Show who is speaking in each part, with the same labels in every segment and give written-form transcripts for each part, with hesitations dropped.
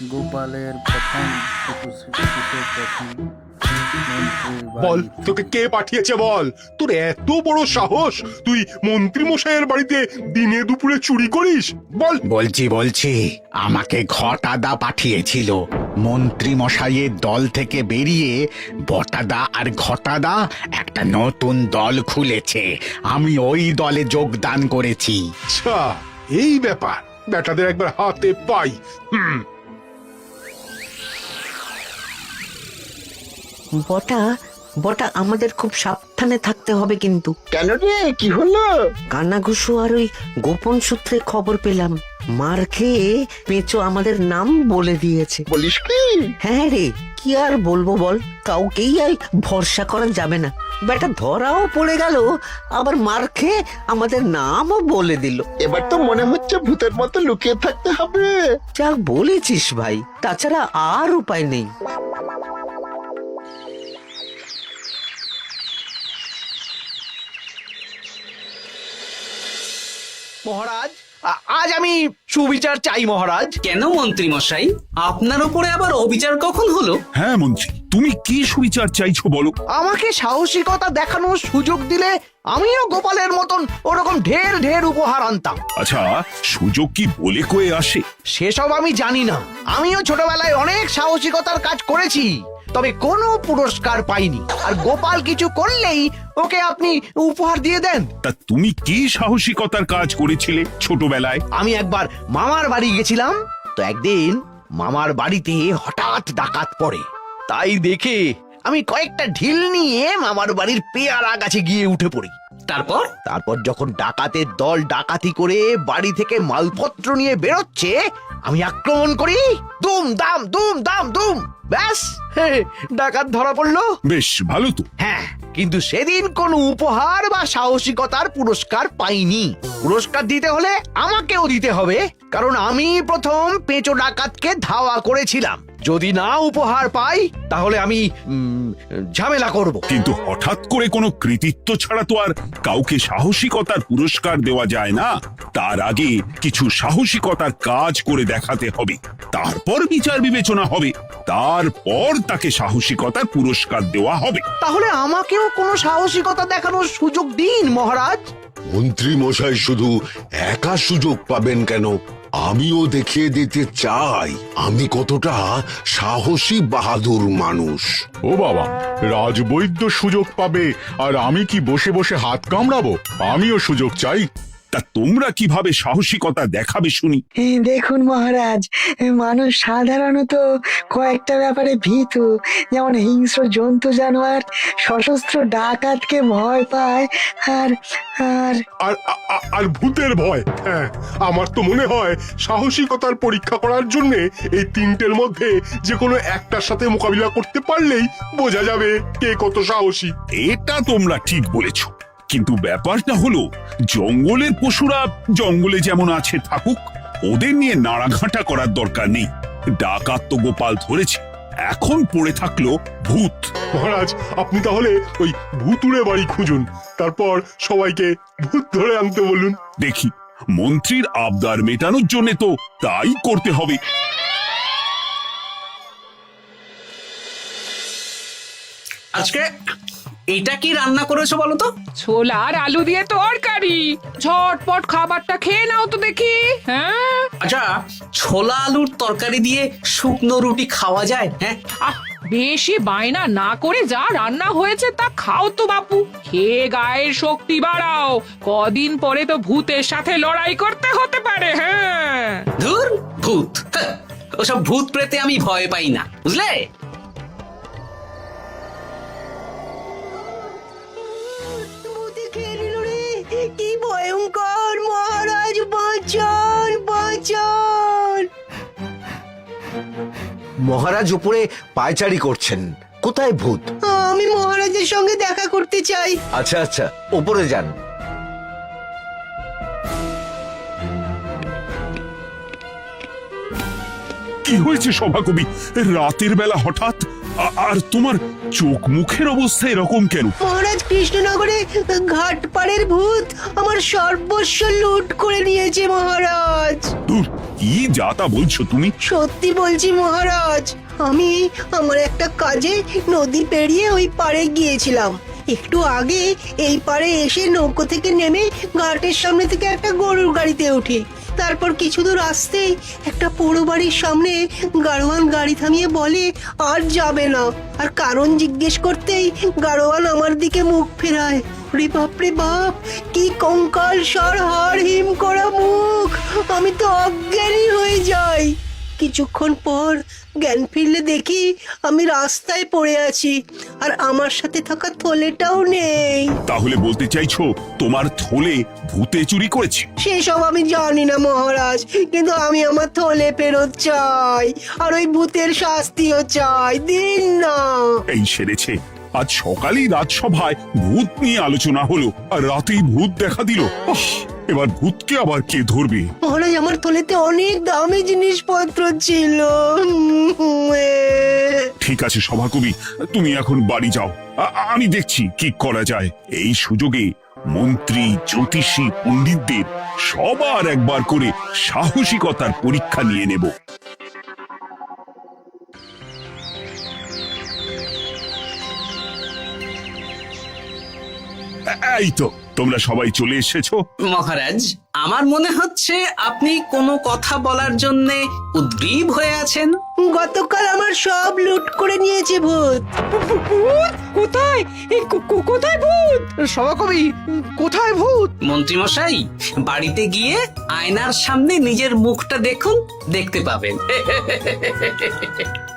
Speaker 1: গোপালের প্রথম
Speaker 2: বল, তোকে কে পাঠিয়েছে বল? তোর এত বড় সাহস, তুই মন্ত্রী মশাইয়ের বাড়িতে দিনে দুপুরে চুরি করিস? বল।
Speaker 3: বলছি আমাকে ঘটাদা পাঠিয়েছিল। মন্ত্রী মশাইয়ের দল থেকে বেরিয়ে বটাদা আর ঘটাদা একটা নতুন দল খুলেছে, আমি ওই দলে যোগদান করেছি।
Speaker 2: আচ্ছা, এই ব্যাপার। বেটাদের একবার হাতে পাই।
Speaker 4: বটা বটা আমাদের খুব সাবধানে থাকতে হবে কিন্তু।
Speaker 5: কেন রে, কি হলো?
Speaker 4: কানাঘুষো আর ওই গোপন সূত্রে খবর পেলাম, মার খেয়ে পেঁচো আমাদের নাম বলে দিয়েছে।
Speaker 5: বলিস কি?
Speaker 4: হ্যাঁ রে, কি আর বলবো বল, কাউকেই আর ভরসা করা যাবে না। বেটা ধরাও পড়ে গেল, আবার মার খেয়ে আমাদের নামও বলে দিল।
Speaker 5: এবার তো মনে হচ্ছে ভূতের মতো লুকিয়ে থাকতে হবে।
Speaker 4: যা বলেছিস ভাই, তাছাড়া আর উপায় নেই।
Speaker 6: মহারাজ, আজ আমি সুবিচার চাই মহারাজ।
Speaker 7: কেন মন্ত্রী মশাই, আপনার উপরে আবার অবিচার কখন হলো?
Speaker 8: হ্যাঁ মন্ত্রী, তুমি কি সুবিচার চাইছো বলো?
Speaker 6: আমাকে সাহসিকতা দেখানোর সুযোগ দিলে আমিও গোপালের মতন ওরকম ঢের ঢের উপহার আনতাম।
Speaker 8: আচ্ছা, সুযোগ কি বলে কয়ে আসে?
Speaker 6: সেসব আমি জানি না। আমিও ছোটবেলায় অনেক সাহসিকতার কাজ করেছি, তবে কোনো পুরস্কার পাইনি। আর গোপাল কিছু করলেই ওকে আপনি উপহার দিয়ে দেন।
Speaker 8: তা তুমি কি সাহসিকতার কাজ করেছিলে ছোটবেলায়?
Speaker 6: আমি একবার মামার বাড়ি গেছিলাম, তো একদিন মামার বাড়িতে হঠাৎ ডাকাত পড়ে। তাই দেখে আমি কয়েকটা ঢিল নিয়ে মামার বাড়ির পেয়ারা গাছে গিয়ে উঠে পড়ি। তারপর যখন ডাকাতের দল ডাকাতি করে বাড়ি থেকে মালপত্র নিয়ে বেরোচ্ছে, আমি আক্রমণ করি। দুম দাম দুম দাম দুম, ব্যাস ডাকাত ধরা পড়লো।
Speaker 8: বেশ ভালো তো।
Speaker 6: হ্যাঁ, কিন্তু সেদিন কোনো উপহার বা সাহসিকতার পুরস্কার পাইনি। পুরস্কার দিতে হলে আমাকেও দিতে হবে, কারণ আমি প্রথম পেঁচো ডাকাতকে ধাওয়া করেছিলাম। যদি না উপহার পাই তাহলে আমি ঝামেলা করব।
Speaker 8: কিন্তু হঠাৎ করে কোনো কৃতিত্ব ছাড়া তো আর কাউকে সাহসিকতার পুরস্কার দেওয়া যায় না। তার আগে কিছু সাহসিকতার কাজ করে দেখাতে হবে, তারপর বিচার বিবেচনা হবে, তারপর তাকে সাহসিকতার পুরস্কার দেওয়া হবে।
Speaker 6: তাহলে আমাকেও কোনো সাহসিকতা দেখানোর সুযোগ দিন মহারাজ।
Speaker 9: মন্ত্রী মশাই শুধু একা সুযোগ পাবেন কেন, আমিও দেখিয়ে দিতে চাই আমি কতটা সাহসী বাহাদুর মানুষ।
Speaker 10: ও বাবা, রাজবৈদ্য সুযোগ পাবে আর আমি কি বসে বসে হাত কামড়াবো? আমিও সুযোগ চাই।
Speaker 8: তা তোমরা কিভাবে সাহসিকতা দেখাবে শুনি?
Speaker 11: দেখুন মহারাজ, মানুষ সাধারণত কয়েকটা ব্যাপারে ভীতু, যেমন হিংস্র জন্তু জানোয়ার, সশস্ত্র ডাকাতকে ভয় পায়, আর আর
Speaker 2: আর আর ভূতের ভয়। হ্যাঁ, আমার তো মনে হয় সাহসিকতার পরীক্ষা করার জন্য এই তিনটের মধ্যে যে কোনো একটার সাথে মোকাবিলা করতে পারলেই বোঝা যাবে কে কত সাহসী।
Speaker 8: এটা তোমরা ঠিক বলেছ, কিন্তু ব্যাপারটা হলো জঙ্গলের পশুরা জঙ্গলে যেমন আছে থাকুক, ওদের নিয়ে নাড়াঘাটা করার দরকার নেই। ডাকাত তো গোপাল ধরেছে, এখন পড়ে থাকলো ভূত।
Speaker 2: মহারাজ, আপনি তাহলে ওই ভূতুড়ে বাড়ি খুঁজুন, তারপর সবাইকে ভূত ধরে আনতে বলুন।
Speaker 8: দেখি, মন্ত্রীর আবদার মেটানোর জন্য তো তাই করতে হবে।
Speaker 7: আজকে এটা কি রান্না করেছো বলো তো?
Speaker 12: ছোলা আর আলু দিয়ে তরকারি, ঝটপট খাবারটা খেয়ে নাও তো দেখি। হ্যাঁ,
Speaker 7: আচ্ছা, ছোলা আলুর তরকারি দিয়ে শুকনো রুটি খাওয়া যায়? হ্যাঁ,
Speaker 12: বেশি বায়না না করে যা রান্না হয়েছে তা খাও তো বাপু, খেয়ে গায়ের শক্তি বাড়াও। কদিন পরে তো ভূতের সাথে লড়াই করতে হতে পারে। হ্যাঁ,
Speaker 7: ধুর ভূত, ওসব ভূত প্রেতে আমি ভয় পাই না, বুঝলে?
Speaker 4: কি ভয়ঙ্কর! মহারাজ বাঁচান, বাঁচান!
Speaker 6: মহারাজ উপরে পায়চারি করছেন, কোথায় ভূত?
Speaker 4: আমি মহারাজের সঙ্গে দেখা করতে চাই।
Speaker 6: আচ্ছা আচ্ছা, উপরে যান।
Speaker 8: কি হয়েছে সভাকবি, রাতের বেলা হঠাৎ? আর তোমার চোখ মুখের অবস্থা এরকম কেন?
Speaker 4: মহারাজ, কৃষ্ণনগরে ঘাটপাড়ের ভূত আমার সর্বস্ব লুট করে নিয়েছে মহারাজ।
Speaker 8: দূর, কি যা তা বলছো তুমি?
Speaker 1: সত্যি বলছি মহারাজ, আমি আমার একটা কাজে নদী পেরিয়ে ওই পাড়ে গিয়েছিলাম। একটু আগে এই পাড়ে এসে নৌকো থেকে নেমে ঘাটের সামনে থেকে একটা গরুর গাড়িতে উঠি। তারপর কিছু দূর আসতেই একটা পোড়ো বাড়ির সামনে গাড়োয়ান গাড়ি থামিয়ে বলে আর যাবে না। আর কারণ জিজ্ঞেস করতেই গাড়োয়ান আমার দিকে মুখ ফেরায়। রে বাপ রে বাপ, কি কঙ্কাল সার হাড় হিম করা মুখ! আমি তো অজ্ঞানী হয়ে যাই। কিছুক্ষণ পর জ্ঞান ফিরলে দেখি আমি রাস্তায় পড়ে আছি, আর আমার সাথে থাকা থলেটাও নেই।
Speaker 8: তাহলে বলতে চাইছো তোমার থলে ভূতে চুরি করেছে?
Speaker 1: সেসব আমি জানি না মহারাজ, কিন্তু আমি আমার থলে ফেরত চাই, আর ওই ভূতের শাস্তিও চাই। দিন না।
Speaker 8: এই সেরেছে, আজ সকালেই রাজসভায় ভূত নিয়ে আলোচনা হলো, আর রাতেই ভূত দেখা দিল। এবার ভূতকে আবার কে ধরবে?
Speaker 1: মহারাজ, আমার থলেতে অনেক দামি জিনিসপত্র ছিল।
Speaker 8: ঠিক আছে সভাকবি, তুমি এখন বাড়ি যাও, আমি দেখছি কি করা যায়। এই সুযোগে মন্ত্রী, জ্যোতিষী, পণ্ডিতদের সবার একবার করে সাহসিকতার পরীক্ষা নিয়ে নেব। এই তো তোমরা সবাই চলে এসেছো।
Speaker 7: মহারাজ, আমার মনে হচ্ছে আপনি কোনো কথা বলার জন্যে উদ্গ্রীব হয়ে আছেন।
Speaker 1: গতকাল আমার সব লুট করে নিয়েছে ভূত।
Speaker 12: কোথায় কোথায় ভূত?
Speaker 6: সভাকবি, কোথায় ভূত?
Speaker 7: মন্ত্রীমশাই, বাড়িতে গিয়ে আয়নার সামনে নিজের মুখটা দেখুন, দেখতে পাবেন।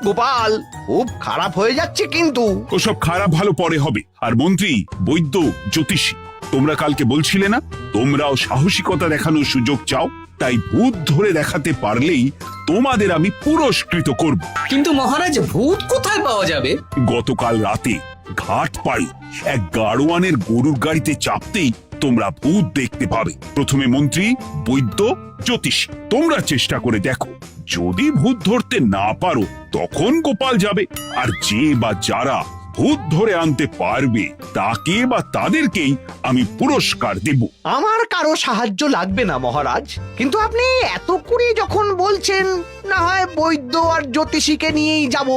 Speaker 6: গোপাল, খুব খারাপ হয়ে যাচ্ছে কিন্তু।
Speaker 8: ওসব খারাপ ভালো পরে হবে। আর মন্ত্রী, বৈদ্য, জ্যোতিষী, তোমরা কালকে বলছিলে না তোমরাও সাহসিকতা দেখানোর সুযোগ চাও? তাই ভূত ধরে দেখাতে পারলেই তোমাদের আমি পুরস্কৃত করব।
Speaker 7: কিন্তু মহারাজ, ভূত কোথায় পাওয়া যাবে?
Speaker 8: গতকাল রাতে ঘাট পাড়ি এক গাড়োয়ানের গরুর গাড়িতে চাপতেই তোমরা ভূত দেখতে পাবে। প্রথমে মন্ত্রী, বৈদ্য, জ্যোতিষী, তোমরা চেষ্টা করে দেখো। যদি ভূত ধরতে না পারো তখন গোপাল যাবে, আর যে বা যারা ভূত ধরে আনতে পারবে তাকে বা তাদেরকেই আমি পুরস্কার দেব।
Speaker 6: আমার কারো সাহায্য লাগবে না মহারাজ, কিন্তু আপনি এত করে যখন বলছেন, না হয় বৈদ্য আর জ্যোতিষীকে নিয়েই যাব।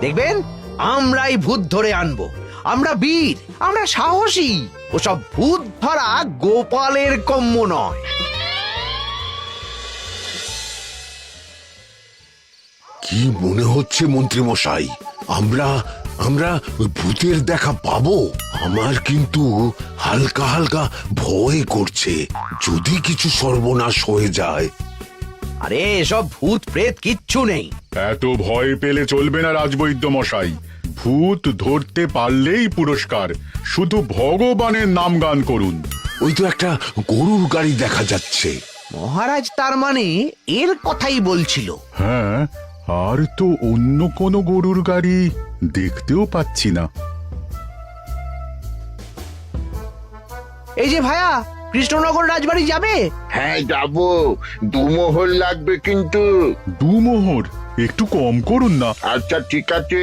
Speaker 6: দেখবেন আমরাই ভূত ধরে আনবো। আমরা বীর, আমরা সাহসী। ওসব ভূত ধরা গোপালের কম্য নয়।
Speaker 9: কি মনে হচ্ছে মন্ত্রী মশাই, আমরা আমরা ওই ভূতের দেখা পাবো? আমার কিন্তু হালকা হালকা ভয় করছে, যদি কিছু সর্বনাশ হয়ে যায়।
Speaker 6: আরে এসব ভূত প্রেত কিচ্ছু নেই।
Speaker 10: এত ভয় পেলে চলবে না রাজবৈদ্য মশাই। ভূত ধরতে পারলেই পুরস্কার। শুধু ভগবানের নাম গান করুন।
Speaker 9: ওই তো একটা গরুর গাড়ি দেখা যাচ্ছে।
Speaker 6: মহারাজ তার মানে এর কথাই বলছিল।
Speaker 10: হ্যাঁ, আর তো অন্য কোনো গরুর গাড়ি দেখতেও পাচ্ছি না।
Speaker 6: এই যে ভায়া, কৃষ্ণনগর রাজবাড়ি যাবে?
Speaker 5: হ্যাঁ যাবো, 2 মোহর লাগবে কিন্তু।
Speaker 10: 2 মোহর? একটু কম করুন না।
Speaker 5: আচ্ছা ঠিক আছে,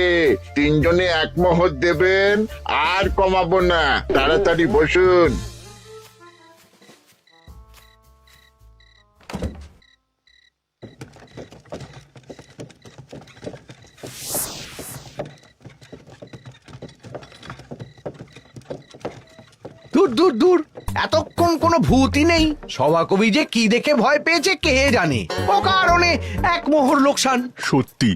Speaker 5: 3 জনে 1 মোহর দেবেন, আর কমাবো না। তাড়াতাড়ি বসুন।
Speaker 6: দূর দূর দূর, এতক্ষণ কোনো ভূতই নেই। সভাকবি যে কি দেখে ভয় পেয়েছে কে জানে। অকারণে 1 মোহর লোকসান।
Speaker 10: সত্যি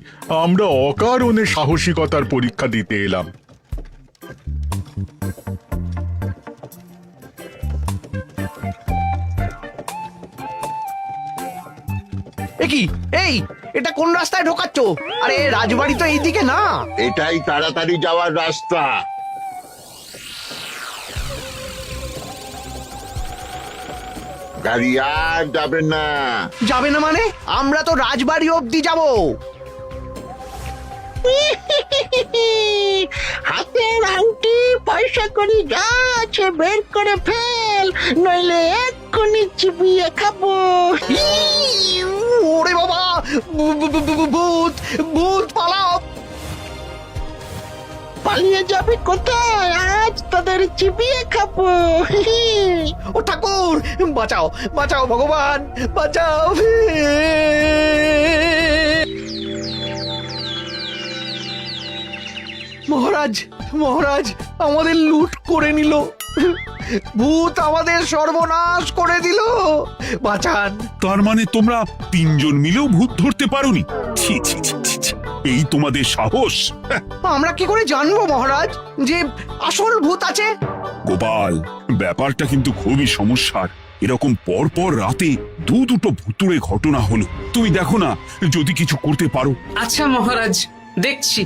Speaker 10: আমরা অকারণে সাহসিকতার পরীক্ষা দিতে এলাম।
Speaker 6: কি এই, এটা কোন রাস্তায় ঢোকাচ্ছ? আরে রাজবাড়ি তো এইদিকে না।
Speaker 5: এটাই তাড়াতাড়ি যাওয়ার রাস্তা। গাড়ি আর যাবে না।
Speaker 6: যাবে না মানে? আমরা তো রাজবাড়ি অবধি যাব।
Speaker 1: হাতের আংটি, পয়সা করি যা আছে বের করে ফেল, নইলে এক্ষুনি চিবিয়ে খাবো।
Speaker 6: ওরে বাবা, ভূত ভূত পালাও। পালিয়ে যাবে কোথায়? আজ তাদের চিবিয়ে খাবো। ও ঠাকুর, বাঁচাও বাঁচাও ভগবান, বাঁচাও। মহারাজ, মহারাজ, আমাদের লুট করে নিল। ভূত আমাদের সর্বনাশ করে দিল, বাঁচান।
Speaker 8: তার মানে তোমরা তিনজন মিলেও ভূত ধরতে পারোনি? ছি ছি ছি ছি ছি। এই তোমাদের সাহস! হ্যাঁ,
Speaker 6: আমরা কি করে জানবো মহারাজ যে আসল ভূত আছে?
Speaker 8: গোপাল, ব্যাপারটা কিন্তু খুবই সমস্যার। এরকম পর পর রাতে দুটো ভুতুড়ে ঘটনা হলো। তুমি দেখো না, যদি কিছু করতে পারো।
Speaker 7: আচ্ছা মহারাজ, দেখছি।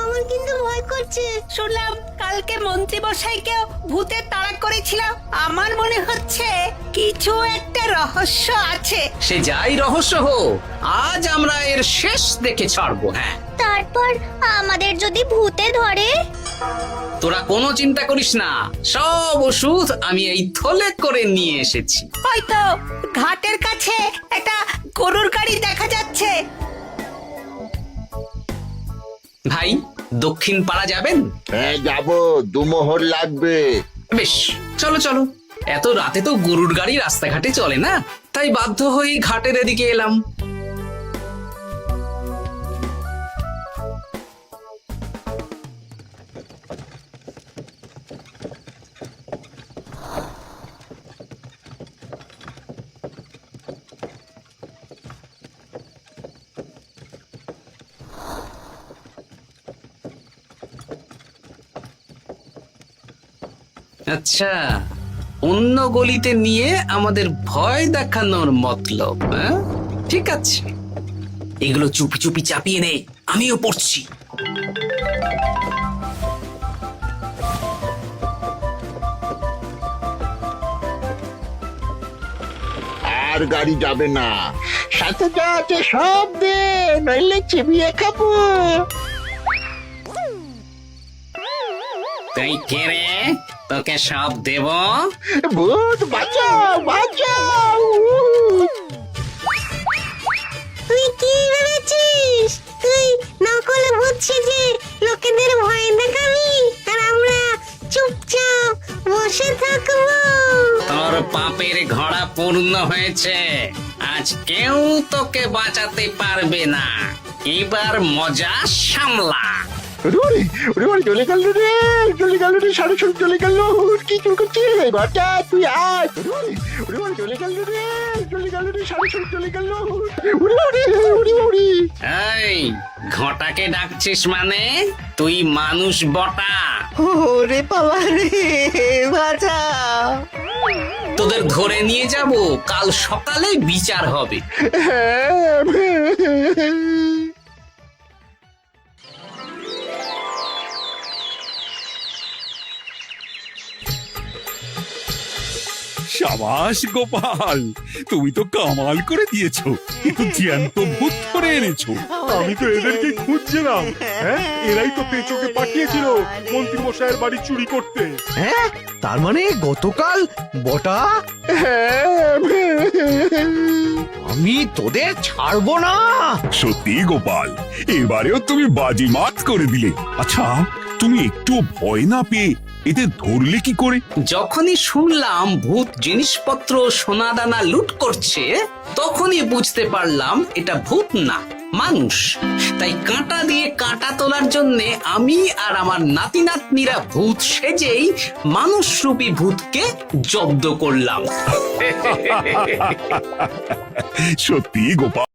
Speaker 1: আমার কিন্তু ভয় করছে।
Speaker 13: শুনলাম কালকে মন্ত্রী মশাইকেও ভূতের তাড়া করেছিলাম। আমার মনে হচ্ছে কিছু একটা রহস্য আছে।
Speaker 7: সে যাই রহস্য হোক, আজ আমরা এর শেষ দেখে ছাড়বো। হ্যাঁ,
Speaker 13: তারপর আমাদের যদি ভূতে ধরে?
Speaker 7: তোরা কোনো চিন্তা করিস না, সব ওষুধ আমি এই থলে করে নিয়ে এসেছি।
Speaker 13: হয়তো ঘাটের কাছে একটা গরুর গাড়ি দেখা যাচ্ছে।
Speaker 7: ভাই, দক্ষিণ পাড়া যাবেন?
Speaker 5: হ্যাঁ যাবো, 2 মোহর লাগবে।
Speaker 7: বেশ, চলো চলো। এত রাতে তো গরুর গাড়ি রাস্তাঘাটে চলে না, তাই বাধ্য হয়ে ঘাটের এদিকে এলাম। আচ্ছা, অন্য গলিতে নিয়ে আমাদের ভয় দেখানোর মতলব? হ্যাঁ, ঠিক আছে, এগুলো চুপি চুপি চাপিয়ে নে, আমিও পড়ছি।
Speaker 5: আর গাড়ি যাবে না, সাথে যা আছে সব দে, নইলে চিবিয়ে খাবো।
Speaker 7: তাই কে রে, তোকে সব দেব?
Speaker 5: ভূত বাঁচাও, বাঁচাও।
Speaker 1: তুই কি ভেবেছিস? তুই নকল ভূত সেজে লোকেদের ভয় দেখাবি আর আমরা চুপচাপ বসে থাকবো?
Speaker 7: তোর পাপের ঘোড়া পূর্ণ হয়েছে, আজ কেউ তোকে বাঁচাতে পারবে না। এবার মজা সামলা।
Speaker 5: চলে গেল রে, চলে গেল রে, সাড়ে ছয় চলে গেল। কি চুল করছিস ঘরটা? তুই আয়। চলে গেল রে, চলে গেল রে, সাড়ে ছয় চলে গেল।
Speaker 7: এই, ঘটাকে ডাকছিস মানে? তুই মানুষ বটা।
Speaker 4: ওরে বাবা রে, বাঁচাও।
Speaker 7: তোদের ধরে নিয়ে যাব, কাল সকালে বিচার হবে।
Speaker 8: সাবাস গোপাল, তুমি তো কামাল করে দিয়েছো। কিন্তু জ্যান্ত ভূত ধরে এনেছো।
Speaker 2: আমি তো এদেরকে খুঁজছিলাম। হ্যাঁ, এরাই তো পেঁচোকে পাঠিয়েছিল মন্ত্রী মশাইয়ের বাড়ি চুরি করতে।
Speaker 6: হ্যাঁ, তার মানে গতকাল বটা? আমি তোদের ছাড়বো না।
Speaker 8: সত্যি গোপাল, এবারেও তুমি বাজিমাত করে দিলে। আচ্ছা, তুমি একটু ভয় না পেয়ে এদের ধরলে কি করে?
Speaker 7: যখনই শুনলাম ভূত জিনিসপত্র সোনাদানা লুট করছে, তখনই বুঝতে পারলাম এটা ভূত না, মানুষ। তাই কাঁটা দিয়ে কাঁটা তোলার জন্য আমি আর আমার নাতি নাতনিরা ভূত সেজেই মানুষরূপী ভূতকে জব্দ করলাম।
Speaker 8: সত্যি গোপাল।